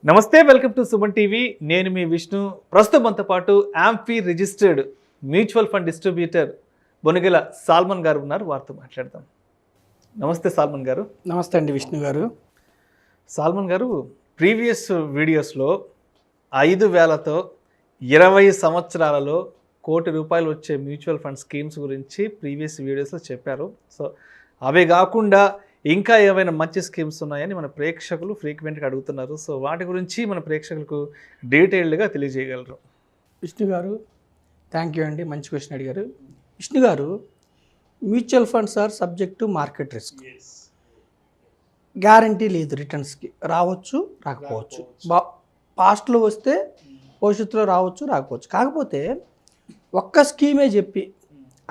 నమస్తే, welcome to Suman TV. నేను మీ విష్ణు. ప్రస్తుతం మనతో పాటు AMFI registered mutual fund distributor Bonagela Salman garu ఉన్నారు. వారితో మాట్లాడదాం. నమస్తే సాల్మన్ గారు. నమస్తే అండి విష్ణు గారు. సాల్మన్ గారు, ప్రీవియస్ వీడియోస్లో 5,000తో 20 సంవత్సరాలలో ₹1,00,00,000 వచ్చే మ్యూచువల్ ఫండ్ స్కీమ్స్ గురించి ప్రీవియస్ వీడియోస్లో చెప్పారు. సో అవే కాకుండా ఇంకా ఏమైనా మంచి స్కీమ్స్ ఉన్నాయని మన ప్రేక్షకులు ఫ్రీక్వెంట్గా అడుగుతున్నారు. సో వాటి గురించి మన ప్రేక్షకులకు డీటెయిల్డ్గా తెలియజేయగలరు. విష్ణు గారు, థ్యాంక్ యూ అండి, మంచి క్వశ్చన్ అడిగారు. Vishnu garu, mutual funds are subject to market risk. Guarantee లేదు, రిటర్న్స్కి రావచ్చు రాకపోవచ్చు. పాస్ట్లో వస్తే భవిష్యత్తులో రావచ్చు రాకపోవచ్చు. కాకపోతే ఒక్క స్కీమే చెప్పి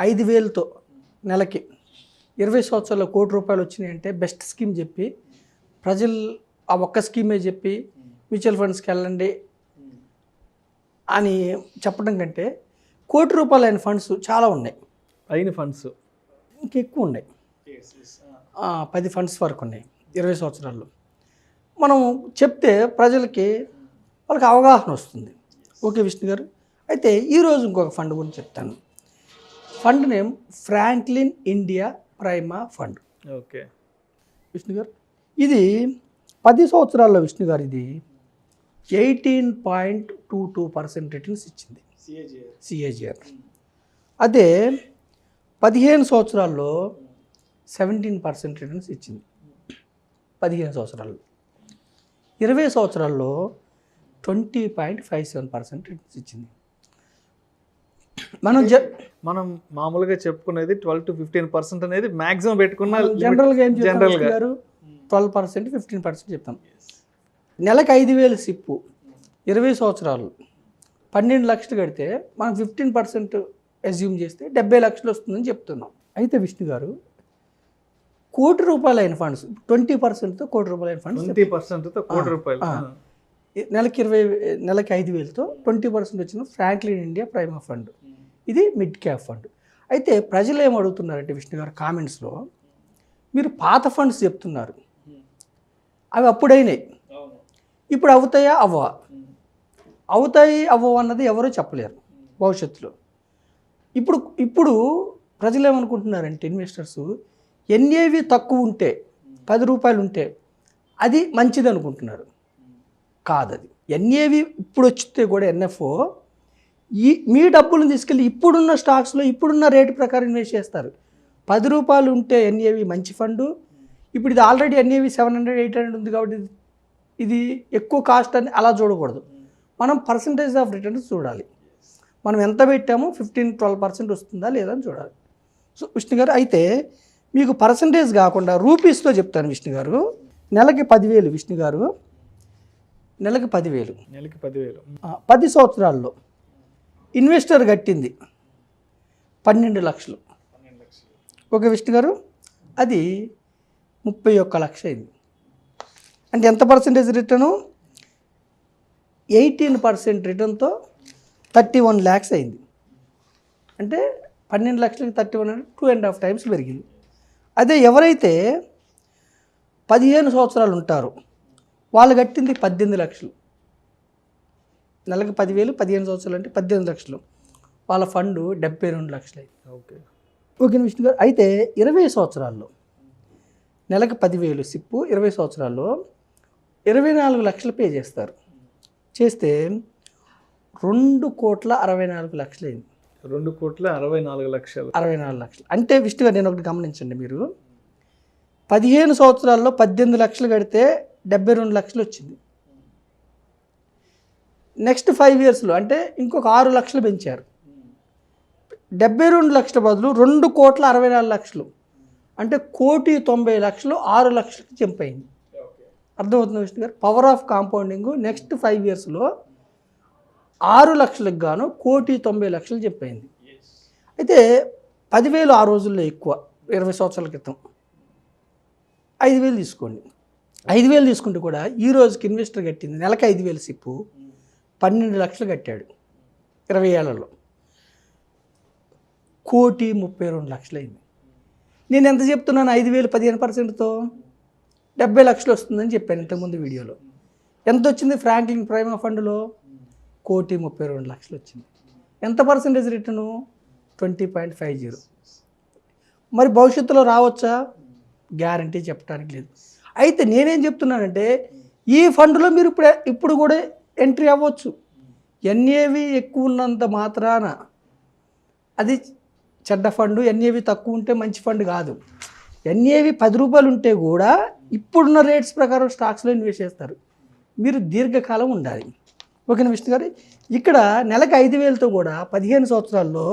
5,000తో నెలకి 20 సంవత్సరాల్లో ₹1,00,00,000 వచ్చినాయంటే బెస్ట్ స్కీమ్ చెప్పి ప్రజలు ఆ ఒక్క స్కీమే చెప్పి మ్యూచువల్ ఫండ్స్కి వెళ్ళండి అని చెప్పడం కంటే ₹1,00,00,000 అయిన ఫండ్స్ చాలా ఉన్నాయి. అయిన ఫండ్స్ ఇంకెక్కువ ఉన్నాయి. 10 ఫండ్స్ వరకు ఉన్నాయి 20 సంవత్సరాల్లో. మనం చెప్తే ప్రజలకి వాళ్ళకి అవగాహన వస్తుంది. ఓకే విష్ణు గారు, అయితే ఈరోజు ఇంకొక ఫండ్ గురించి చెప్తాను. Fund name Franklin India prima fund. Okay Vishnu గారు, ఇది 10 సంవత్సరాల్లో విష్ణు గారు ఇది 18.22% రిటర్న్స్ ఇచ్చింది సిఏజిఆర్. అదే 15 సంవత్సరాల్లో 17% రిటర్న్స్ ఇచ్చింది 15 సంవత్సరాల్లో. 20 సంవత్సరాల్లో 20.57% రిటర్న్స్ ఇచ్చింది. మనం మామూలుగా చెప్పుకునేది 12 to 15% అనేది మాక్సిమం పెట్టుకున్న జనరల్గా ఏం చెప్తారు, 12% 15% చెప్తాం. నెలకు 5,000 సిప్పు 20 సంవత్సరాలు 12 లక్షలు కడితే మనం 15% అజ్యూమ్ చేస్తే 70 లక్షలు వస్తుందని చెప్తున్నాం. అయితే విష్ణు గారు, ₹1,00,00,000 అయిన ఫండ్స్ 20%తో ₹1,00,00,000 అయిన ఫండ్స్ 20%తో ₹1,00,00,000 నెలకి 5,000తో 20% వచ్చిన ఫ్రాంక్లిన్ ఇండియా ప్రైమా ఫండ్. ఇది మిడ్ క్యాప్ ఫండ్. అయితే ప్రజలు ఏం అడుగుతున్నారంటే విష్ణు గారు, కామెంట్స్లో మీరు పాత ఫండ్స్ చెప్తున్నారు, అవి అప్పుడైనాయి, ఇప్పుడు అవుతాయా అవ్వవా? అవుతాయి అవ్వవు అన్నది ఎవరూ చెప్పలేరు భవిష్యత్తులో. ఇప్పుడు ప్రజలు ఏమనుకుంటున్నారంటే ఇన్వెస్టర్స్, ఎన్ఏవి తక్కువ ఉంటే ₹10 ఉంటే అది మంచిది అనుకుంటున్నారు. కాదు, అది ఎన్ఏవి ఇప్పుడు వచ్చితే కూడా ఎన్ఎఫ్ఓ మీ డబ్బులను తీసుకెళ్ళి ఇప్పుడున్న స్టాక్స్లో ఇప్పుడున్న రేటు ప్రకారం ఇన్వెస్ట్ చేస్తారు. ₹10 ఉంటే ఎన్ఏవి మంచి ఫండు. ఇప్పుడు ఇది ఆల్రెడీ ఎన్ఏవి 700, 800 ఉంది కాబట్టి ఇది ఎక్కువ కాస్ట్ అని అలా చూడకూడదు. మనం పర్సంటేజ్ ఆఫ్ రిటర్న్స్ చూడాలి. మనం ఎంత పెట్టామో 15-12% వస్తుందా లేదా అని చూడాలి. సో విష్ణు గారు, అయితే మీకు పర్సంటేజ్ కాకుండా రూపీస్తో చెప్తాను విష్ణు గారు. నెలకి 10,000 విష్ణు గారు, నెలకి 10,000 10 సంవత్సరాల్లో ఇన్వెస్టర్ కట్టింది 12 లక్షలు. ఓకే విష్ణు గారు, అది 31 లక్ష అయింది. అంటే ఎంత పర్సెంటేజ్ రిటర్ను? 18% రిటర్న్తో 31 lakhs అయింది. అంటే 12 లక్షలకి 31 అంటే 2.5 times పెరిగింది. అదే ఎవరైతే 15 సంవత్సరాలు ఉంటారో వాళ్ళు కట్టింది 18 లక్షలు. నెలకు 10,000, 15 సంవత్సరాలు అంటే 18 లక్షలు. వాళ్ళ ఫండ్ 72 లక్షలు అయింది. ఓకే విష్ణు గారు, అయితే 20 సంవత్సరాల్లో నెలకు 10,000 సిప్పు 20 సంవత్సరాల్లో 24 లక్షలు పే చేస్తారు. చేస్తే ₹2,64,00,000 అయింది. ₹2,64,00,000 అంటే విష్ణు గారు, నేను ఒకటి గమనించండి, మీరు 15 సంవత్సరాల్లో 18 లక్షలు కడితే 72 లక్షలు వచ్చింది. నెక్స్ట్ 5 yearsలో అంటే ఇంకొక 6 లక్షలు పెంచారు. 72 లక్షల బదులు ₹2,64,00,000 అంటే 1,90,00,000 6 లక్షలకి జంప్ అయింది. అర్థమవుతుంది విష్ణు గారు? Power of compounding. నెక్స్ట్ 5 yearsలో 6 లక్షలకు గాను 1,90,00,000 జంప్ అయింది. అయితే 10,000 ఆ రోజుల్లో ఎక్కువ. 20 సంవత్సరాల క్రితం 5,000 తీసుకోండి. 5,000 తీసుకుంటే కూడా ఈ రోజుకి ఇన్వెస్టర్ కట్టింది నెలకి 5,000 సిప్పు 12 లక్షలు కట్టాడు 20 ఏళ్లలో. 1,32,00,000 అయింది. నేను ఎంత చెప్తున్నాను? 5,000 15%తో 70 లక్షలు వస్తుందని చెప్పాను ఇంతకుముందు వీడియోలో. ఎంత వచ్చింది ఫ్రాంక్లిన్ ప్రైమా ఫండ్లో? 1,32,00,000 వచ్చింది. ఎంత పర్సెంటేజ్ రిటర్ను? 20.50. మరి భవిష్యత్తులో రావచ్చా? గ్యారంటీ చెప్పడానికి లేదు. అయితే నేనేం చెప్తున్నానంటే ఈ ఫండ్లో మీరు ఇప్పుడు కూడా ఎంట్రీ అవ్వచ్చు. ఎన్ఏవి ఎక్కువ ఉన్నంత మాత్రాన అది చెడ్డ ఫండ్, ఎన్ఏవి తక్కువ ఉంటే మంచి ఫండ్ కాదు. ఎన్ఏవి 10 రూపాయలు ఉంటే కూడా ఇప్పుడున్న రేట్స్ ప్రకారం స్టాక్స్లో ఇన్వెస్ట్ చేస్తారు. మీరు దీర్ఘకాలం ఉండాలి. ఓకేనా విష్ణు గారు? ఇక్కడ నెలకు 5,000తో కూడా 15 సంవత్సరాల్లో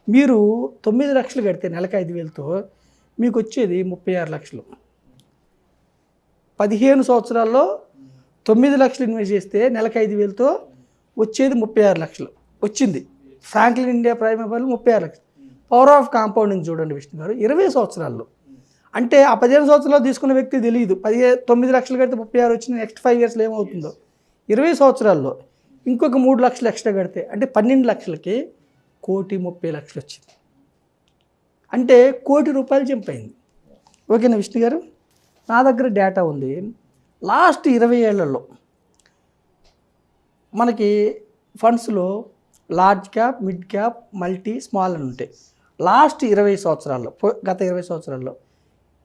మీరు 9 లక్షలు కడితే నెలకు 5,000తో మీకు వచ్చేది 36 లక్షలు. 15 సంవత్సరాల్లో 9 లక్షలు ఇన్వెస్ట్ చేస్తే నెలకు 5,000తో వచ్చేది 36 లక్షలు వచ్చింది. ఫ్రాంక్లిన్ ఇండియా ప్రైమ్ ఫండ్ 36 లక్షలు. పవర్ ఆఫ్ కాంపౌండింగ్ చూడండి విష్ణు గారు. 20 సంవత్సరాల్లో అంటే ఆ 15 సంవత్సరాలు తీసుకున్న వ్యక్తి తెలియదు 9 లక్షలు కడితే 36 వచ్చింది, నెక్స్ట్ 5 ఇయర్స్లో ఏమవుతుందో. 20 సంవత్సరాల్లో ఇంకొక 3 లక్షలు ఎక్స్ట్రా కడితే అంటే 12 లక్షలకి 1,30,00,000 వచ్చింది. అంటే ₹1,00,00,000 జంప్ అయింది. ఓకేనా విష్ణు గారు? నా దగ్గర డేటా ఉంది. లాస్ట్ 20 ఏళ్లలో మనకి ఫండ్స్లో large cap, mid cap, multi, small అని ఉంటాయి. లాస్ట్ 20 సంవత్సరాల్లో, గత 20 సంవత్సరాల్లో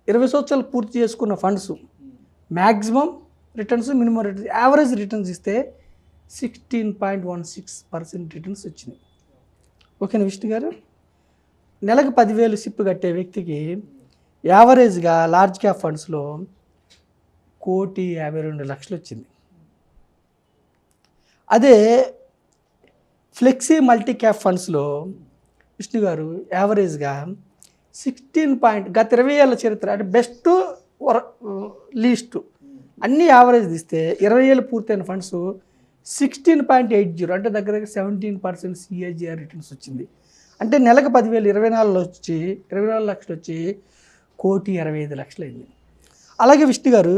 20 సంవత్సరాలు పూర్తి చేసుకున్న funds maximum returns, minimum returns, average returns ఇస్తే 16.16% రిటర్న్స్ వచ్చినాయి. ఓకేనా విష్ణు గారు? నెలకు 10,000 సిప్ కట్టే వ్యక్తికి యావరేజ్గా లార్జ్ క్యాప్ ఫండ్స్లో 1,52,00,000 వచ్చింది. అదే ఫ్లెక్సీ మల్టీ క్యాప్ ఫండ్స్లో విష్ణు గారు యావరేజ్గా 16 గత 20 ఏళ్ళ చరిత్ర అంటే బెస్ట్ లీస్ట్ అన్నీ యావరేజ్ తీస్తే 20 ఏళ్ళు పూర్తయిన ఫండ్స్ 16.80 అంటే దగ్గర 17% సిఏజిఆర్ రిటర్న్స్ వచ్చింది. అంటే నెలకు 10,000 24 లక్షలు వచ్చి 1,65,00,000 అయింది. అలాగే Vishnu garu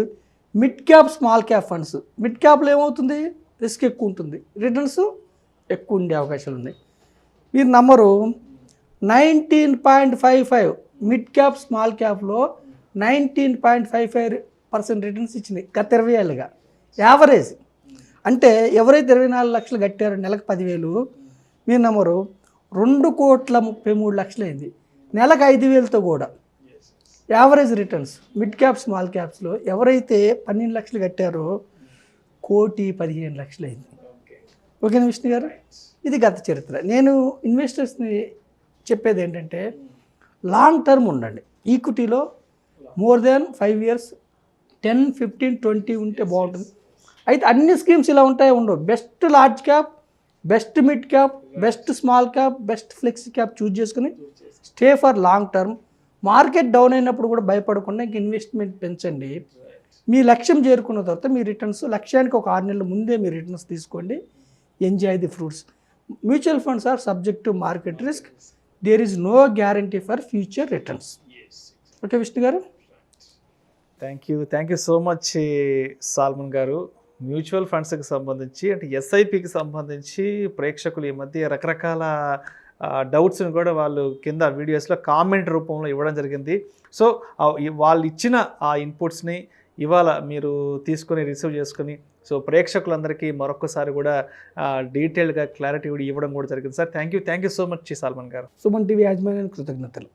mid cap, small cap funds, mid క్యాప్లో ఏమవుతుంది? రిస్క్ ఎక్కువ ఉంటుంది, రిటర్న్స్ ఎక్కువ ఉండే అవకాశాలు ఉన్నాయి. మీరు నమ్మరు 19.55 మిడ్ క్యాప్, స్మాల్ క్యాప్లో 19.55% రిటర్న్స్ ఇచ్చినాయి గత 20 ఏళ్ళుగా యావరేజ్. అంటే ఎవరైతే 24 లక్షలు కట్టారో నెలకు 10,000, మీరు నమ్మరు 2,33,00,000 అయింది. నెలకు 5,000తో కూడా average returns mid cap, small క్యాప్స్లో ఎవరైతే 12 లక్షలు కట్టారో 1,15,00,000 అయింది. ఓకేనా విష్ణు గారు? ఇది గత చరిత్ర. నేను ఇన్వెస్టర్స్ని చెప్పేది ఏంటంటే లాంగ్ టర్మ్ ఉండండి. ఈక్విటీలో మోర్ దాన్ 5 ఇయర్స్ 10, 15, 20 ఉంటే బాగుంటుంది. అయితే అన్ని స్కీమ్స్ ఇలా ఉంటాయో ఉండవు. Best large cap, best mid cap, best small cap, best flexi cap choose చేసుకుని stay for long term. Market down అయినప్పుడు కూడా భయపడకుండా ఇంక ఇన్వెస్ట్మెంట్ పెంచండి. మీ లక్ష్యం చేరుకున్న తర్వాత మీ రిటర్న్స్ లక్ష్యానికి ఒక 6 నెలల ముందే మీ రిటర్న్స్ తీసుకోండి. Enjoy the fruits. Mutual funds are subject to market risk. There is no guarantee for future returns. Okay Vishnu garu? Thank you so much Salman garu. Mutual ఫండ్స్కి సంబంధించి అంటే ఎస్ఐపికి సంబంధించి ప్రేక్షకులు ఈ మధ్య రకరకాల డౌట్స్ని కూడా వాళ్ళు కింద వీడియోస్లో కామెంట్ రూపంలో ఇవ్వడం జరిగింది. సో వాళ్ళు ఇచ్చిన ఆ ఇన్పుట్స్ని ఇవాళ మీరు తీసుకొని రిసీవ్ చేసుకొని సో ప్రేక్షకులందరికీ మరొకసారి కూడా డీటెయిల్గా క్లారిటీ ఇవ్వడం కూడా జరిగింది. Sir thank you so much Salman garu. Suman TV యాజమాన్యానికి కృతజ్ఞతలు.